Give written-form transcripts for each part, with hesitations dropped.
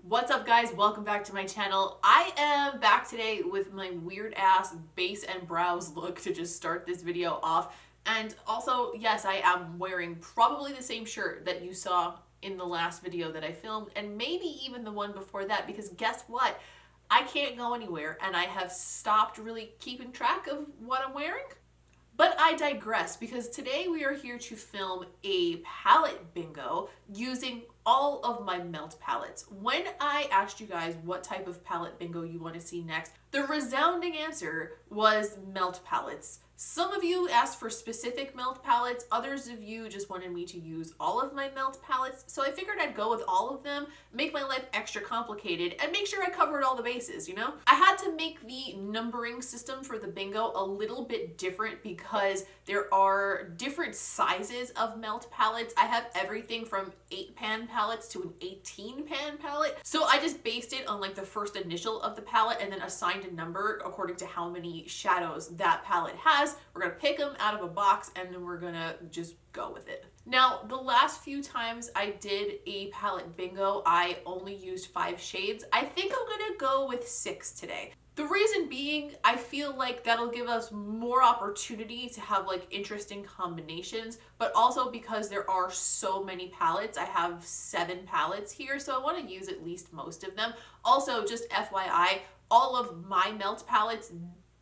What's up guys, welcome back to my channel. I am back today with my weird ass base and brows look to just start this video off. And also, yes, I am wearing probably the same shirt that you saw in the last video that I filmed, and maybe even the one before that, because guess what? I can't go anywhere and I have stopped really keeping track of what I'm wearing. But I digress, because today we are here to film a palette bingo using all of my melt palettes. When I asked you guys what type of palette bingo you want to see next, the resounding answer was melt palettes. Some of you asked for specific melt palettes, others of you just wanted me to use all of my melt palettes, so I figured I'd go with all of them, make my life extra complicated, and make sure I covered all the bases, you know? I had to make the numbering system for the bingo a little bit different because there are different sizes of melt palettes. I have everything from 8-pan palettes to an 18-pan palette, so I just based it on like the first initial of the palette and then assigned a number according to how many shadows that palette has. We're gonna pick them out of a box and then we're gonna just go with it. Now, the last few times I did a palette bingo, I only used 5 shades. I think I'm gonna go with 6 today. The reason being, I feel like that'll give us more opportunity to have like interesting combinations, but also because there are so many palettes. I have 7 palettes here, so I want to use at least most of them. Also, just FYI, all of my melt palettes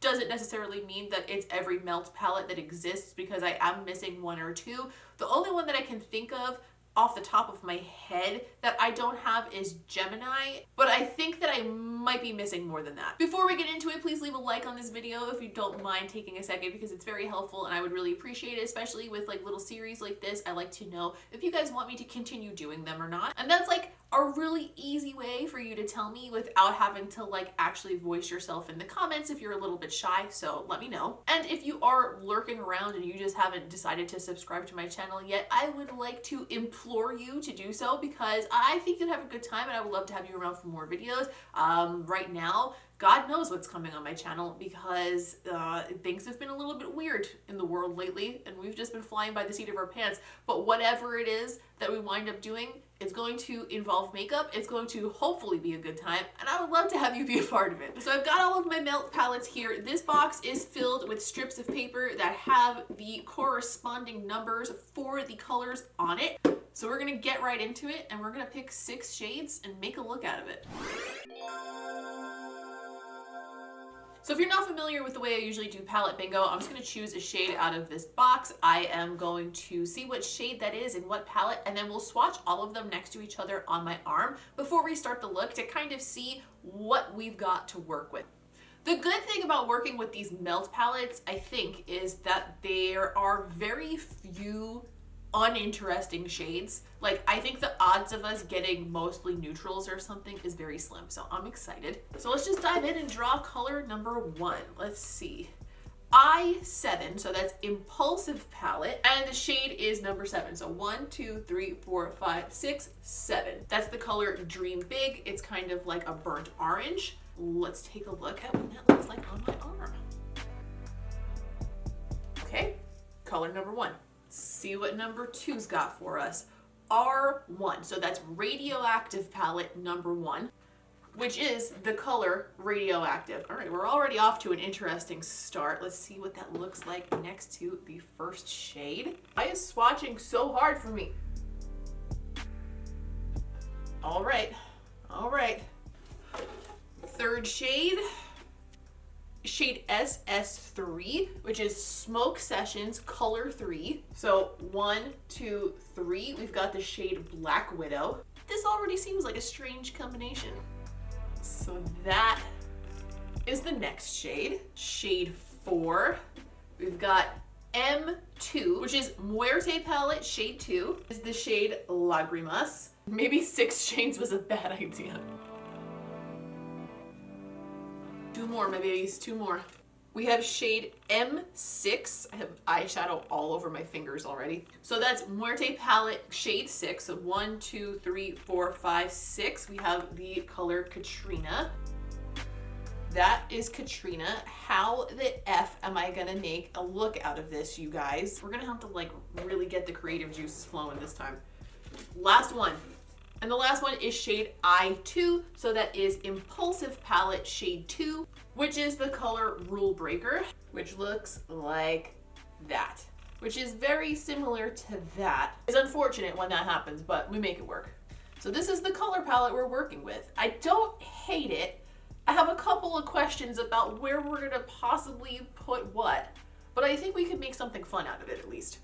doesn't necessarily mean that it's every melt palette that exists, because I am missing 1 or 2. The only one that I can think of off the top of my head that I don't have is Gemini, but I think that I might be missing more than that. Before we get into it, please leave a like on this video if you don't mind taking a second, because it's very helpful and I would really appreciate it, especially with like little series like this. I like to know if you guys want me to continue doing them or not. And that's like a really easy way for you to tell me without having to like actually voice yourself in the comments if you're a little bit shy, so let me know. And if you are lurking around and you just haven't decided to subscribe to my channel yet, I would like to implore you to do so, because I think you'd have a good time and I would love to have you around for more videos. Right now, God knows what's coming on my channel, because things have been a little bit weird in the world lately and we've just been flying by the seat of our pants. But whatever it is that we wind up doing, it's going to involve makeup, it's going to hopefully be a good time, and I would love to have you be a part of it. So I've got all of my melt palettes here. This box is filled with strips of paper that have the corresponding numbers for the colors on it. So we're gonna get right into it and we're gonna pick 6 shades and make a look out of it. So if you're not familiar with the way I usually do palette bingo, I'm just going to choose a shade out of this box. I am going to see what shade that is in what palette, and then we'll swatch all of them next to each other on my arm before we start the look to kind of see what we've got to work with. The good thing about working with these melt palettes, I think, is that there are very few uninteresting shades. Like, I think the odds of us getting mostly neutrals or something is very slim, so I'm excited. So let's just dive in and draw color number 1. Let's see. I7, so that's Impulsive palette, and the shade is number 7. So 1, 2, 3, 4, 5, 6, 7. That's the color Dream Big. It's kind of like a burnt orange. Let's take a look at what that looks like on my arm. Okay, color number 1. See what number 2's got for us. R1, so that's Radioactive palette number 1, which is the color Radioactive. All right, we're already off to an interesting start. Let's see what that looks like next to the first shade. I is swatching so hard for me. All right. Third shade. Shade SS3, which is Smoke Sessions color 3. So 1, 2, 3. We've got the shade Black Widow. This already seems like a strange combination. So that is the next shade. Shade 4. We've got M2, which is Muerte palette shade 2. This is the shade Lagrimas. Maybe 6 shades was a bad idea. 2 more, my babies, 2 more. We have shade M6. I have eyeshadow all over my fingers already. So that's Muerte palette shade 6. So 1, 2, 3, 4, 5, 6. We have the color Katrina. That is Katrina. How the F am I gonna make a look out of this, you guys? We're gonna have to like really get the creative juices flowing this time. Last one. And the last one is shade I2, so that is Impulsive palette shade 2, which is the color Rule Breaker, which looks like that, which is very similar to that. It's unfortunate when that happens, but we make it work. So this is the color palette we're working with. I don't hate it. I have a couple of questions about where we're gonna possibly put what, but I think we could make something fun out of it at least.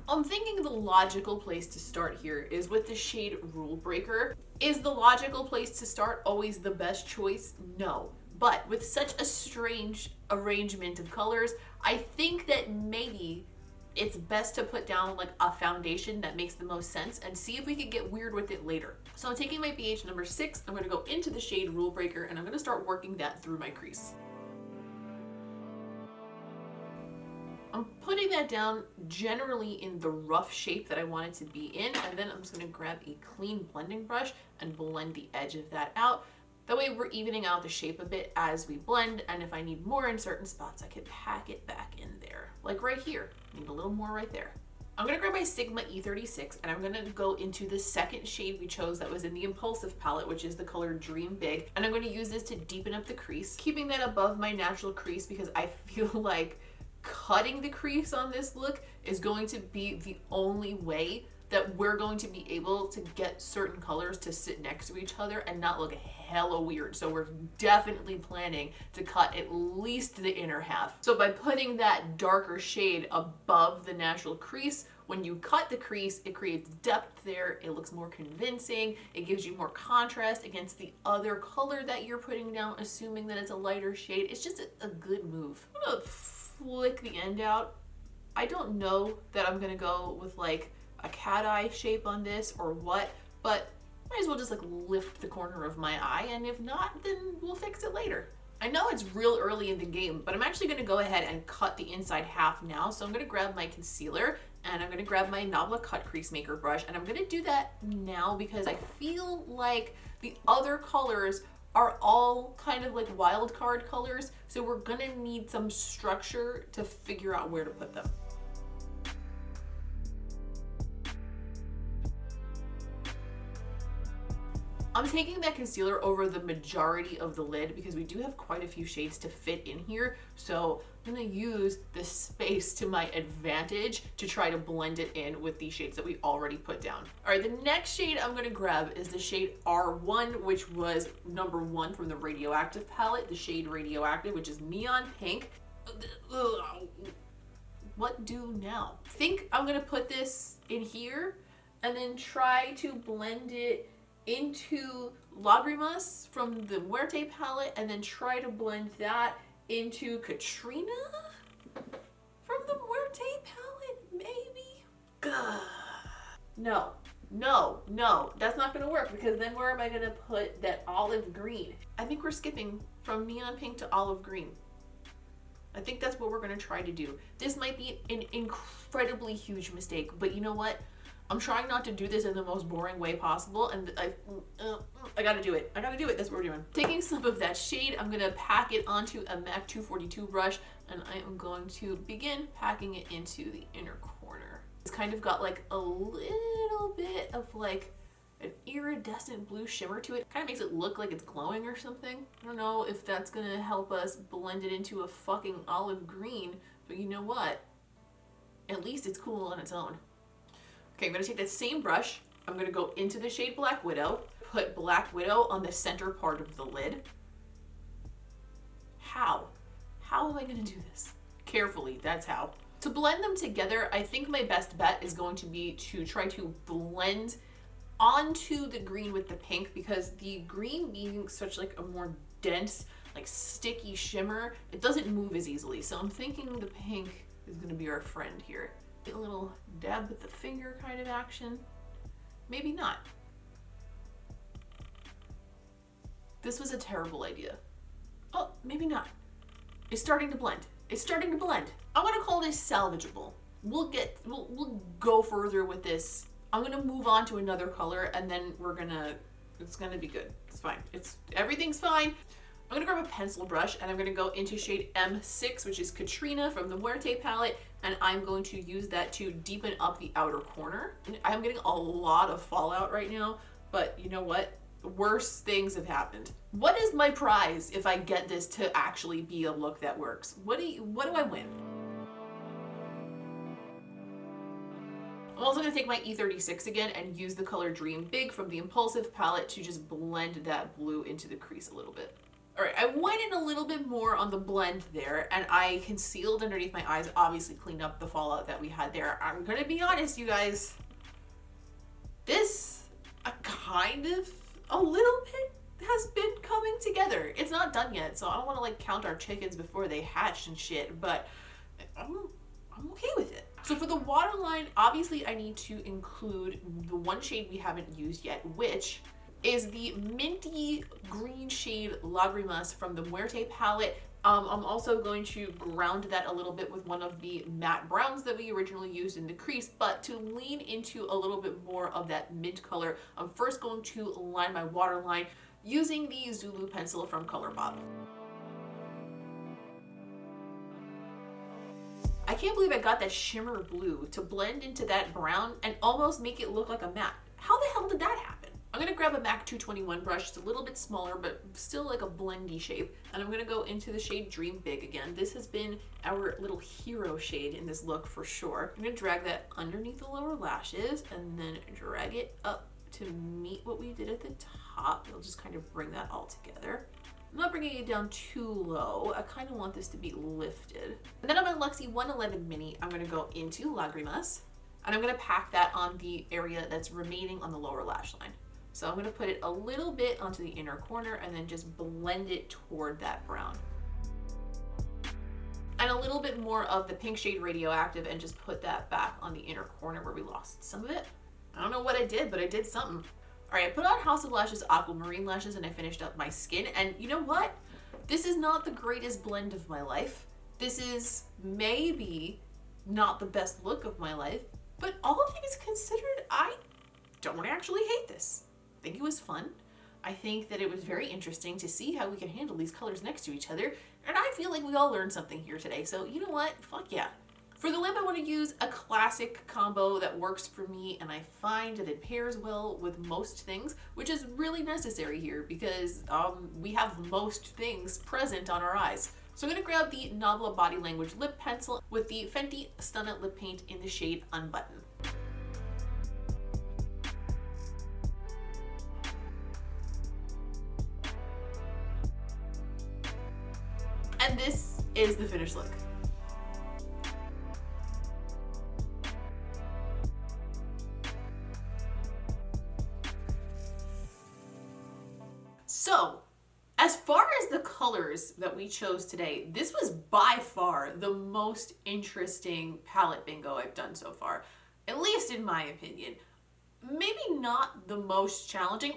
I'm thinking the logical place to start here is with the shade Rule Breaker. Is the logical place to start always the best choice? No. But with such a strange arrangement of colors, I think that maybe it's best to put down like a foundation that makes the most sense and see if we can get weird with it later. So I'm taking my BH number 6, I'm gonna go into the shade Rule Breaker and I'm gonna start working that through my crease. I'm putting that down generally in the rough shape that I want it to be in, and then I'm just gonna grab a clean blending brush and blend the edge of that out. That way we're evening out the shape a bit as we blend, and if I need more in certain spots, I can pack it back in there. Like right here, need a little more right there. I'm gonna grab my Sigma E36 and I'm gonna go into the second shade we chose that was in the Impulsive palette, which is the color Dream Big. And I'm gonna use this to deepen up the crease, keeping that above my natural crease because I feel like cutting the crease on this look is going to be the only way that we're going to be able to get certain colors to sit next to each other and not look hella weird. So we're definitely planning to cut at least the inner half. So by putting that darker shade above the natural crease, when you cut the crease, it creates depth there, it looks more convincing, it gives you more contrast against the other color that you're putting down, assuming that it's a lighter shade. It's just a good move. I'm gonna flick the end out. I don't know that I'm gonna go with like a cat eye shape on this or what, but might as well just like lift the corner of my eye, and if not, then we'll fix it later. I know it's real early in the game, but I'm actually gonna go ahead and cut the inside half now. So I'm gonna grab my concealer and I'm gonna grab my NABLA cut crease maker brush, and I'm gonna do that now because I feel like the other colors are all kind of like wild card colors, so we're gonna need some structure to figure out where to put them. I'm taking that concealer over the majority of the lid because we do have quite a few shades to fit in here. So I'm gonna use this space to my advantage to try to blend it in with these shades that we already put down. All right, the next shade I'm gonna grab is the shade R1, which was number 1 from the Radioactive palette, the shade Radioactive, which is neon pink. What do now? I think I'm gonna put this in here and then try to blend it into Lagrimas from the Muerte palette, and then try to blend that into Katrina from the Muerte palette, maybe? Gah. No, that's not gonna work because then where am I gonna put that olive green? I think we're skipping from neon pink to olive green. I think that's what we're gonna try to do. This might be an incredibly huge mistake, but you know what? I'm trying not to do this in the most boring way possible, and I gotta do it. That's what we're doing. Taking some of that shade, I'm gonna pack it onto a MAC 242 brush, and I am going to begin packing it into the inner corner. It's kind of got like a little bit of like an iridescent blue shimmer to it. Kind of makes it look like it's glowing or something. I don't know if that's gonna help us blend it into a fucking olive green, but you know what? At least it's cool on its own. Okay, I'm gonna take that same brush, I'm gonna go into the shade Black Widow, put Black Widow on the center part of the lid. How? How am I gonna do this? Carefully, that's how. To blend them together, I think my best bet is going to be to try to blend onto the green with the pink, because the green being such like a more dense, like sticky shimmer, it doesn't move as easily. So I'm thinking the pink is gonna be our friend here. A little dab with the finger kind of action. Maybe not. This was a terrible idea. Oh, maybe not. It's starting to blend. It's starting to blend. I'm gonna call this salvageable. We'll go further with this. I'm gonna move on to another color, and then it's gonna be good. It's fine. Everything's fine. I'm gonna grab a pencil brush and I'm gonna go into shade M6, which is Katrina from the Muerte palette, and I'm going to use that to deepen up the outer corner. I'm getting a lot of fallout right now, but you know what? Worse things have happened. What is my prize if I get this to actually be a look that works? What do I win? I'm also going to take my E36 again and use the color Dream Big from the Impulsive palette to just blend that blue into the crease a little bit. Alright, I went in a little bit more on the blend there, and I concealed underneath my eyes, obviously cleaned up the fallout that we had there. I'm going to be honest, you guys. This, kind of, a little bit has been coming together. It's not done yet, so I don't want to like count our chickens before they hatch and shit, but I'm okay with it. So for the waterline, obviously I need to include the one shade we haven't used yet, which is the minty green shade Lagrimas from the Muerte palette. I'm also going to ground that a little bit with one of the matte browns that we originally used in the crease, but to lean into a little bit more of that mint color, I'm first going to line my waterline using the Zulu pencil from ColourPop. I can't believe I got that shimmer blue to blend into that brown and almost make it look like a matte. How the hell did that happen? I'm gonna grab a MAC 221 brush. It's a little bit smaller, but still like a blendy shape. And I'm gonna go into the shade Dream Big again. This has been our little hero shade in this look for sure. I'm gonna drag that underneath the lower lashes and then drag it up to meet what we did at the top. It'll just kind of bring that all together. I'm not bringing it down too low. I kind of want this to be lifted. And then on my Luxie 111 Mini, I'm gonna go into Lagrimas, and I'm gonna pack that on the area that's remaining on the lower lash line. So I'm gonna put it a little bit onto the inner corner and then just blend it toward that brown. And a little bit more of the pink shade Radioactive and just put that back on the inner corner where we lost some of it. I don't know what I did, but I did something. All right, I put on House of Lashes Aquamarine lashes and I finished up my skin. And you know what? This is not the greatest blend of my life. This is maybe not the best look of my life, but all things considered, I don't actually hate this. I think it was fun. I think that it was very interesting to see how we can handle these colors next to each other. And I feel like we all learned something here today. So you know what? Fuck yeah. For the lip, I want to use a classic combo that works for me, and I find that it pairs well with most things, which is really necessary here because we have most things present on our eyes. So I'm going to grab the NABLA Body Language lip pencil with the Fenty Stunna lip paint in the shade Unbutton. And this is the finished look. So, as far as the colors that we chose today, this was by far the most interesting palette bingo I've done so far, at least in my opinion. Maybe not the most challenging.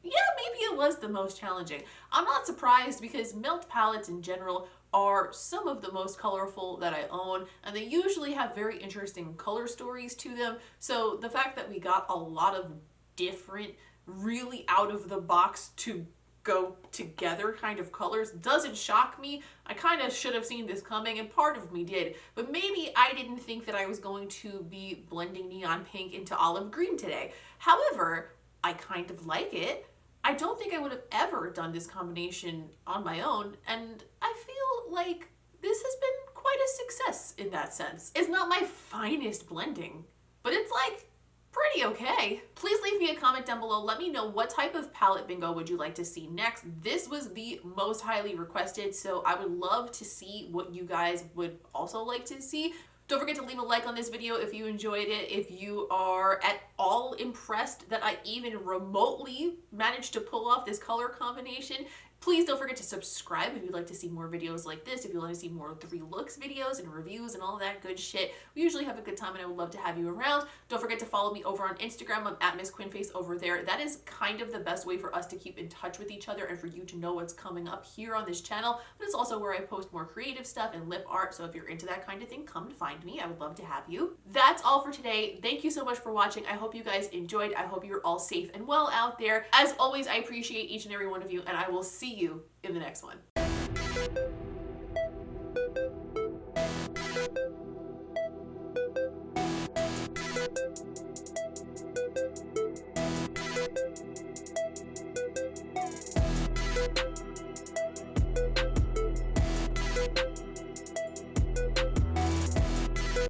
Yeah, maybe it was the most challenging. I'm not surprised because Melt palettes in general are some of the most colorful that I own, and they usually have very interesting color stories to them. So the fact that we got a lot of different, really out of the box to go together kind of colors doesn't shock me. I kind of should have seen this coming, and part of me did, but maybe I didn't think that I was going to be blending neon pink into olive green today. However, I kind of like it. I don't think I would have ever done this combination on my own, and I feel like this has been quite a success in that sense. It's not my finest blending, but it's like pretty okay. Please leave me a comment down below. Let me know what type of palette bingo would you like to see next. This was the most highly requested, so I would love to see what you guys would also like to see. Don't forget to leave a like on this video if you enjoyed it. If you are at all impressed that I even remotely managed to pull off this color combination, please don't forget to subscribe if you'd like to see more videos like this, if you'd like to see more 3 looks videos and reviews and all that good shit. We usually have a good time and I would love to have you around. Don't forget to follow me over on Instagram. I'm at Miss Quinface over there. That is kind of the best way for us to keep in touch with each other and for you to know what's coming up here on this channel. But it's also where I post more creative stuff and lip art. So if you're into that kind of thing, come find me. I would love to have you. That's all for today. Thank you so much for watching. I hope you guys enjoyed. I hope you're all safe and well out there. As always, I appreciate each and every one of you, and I will see you in the next one.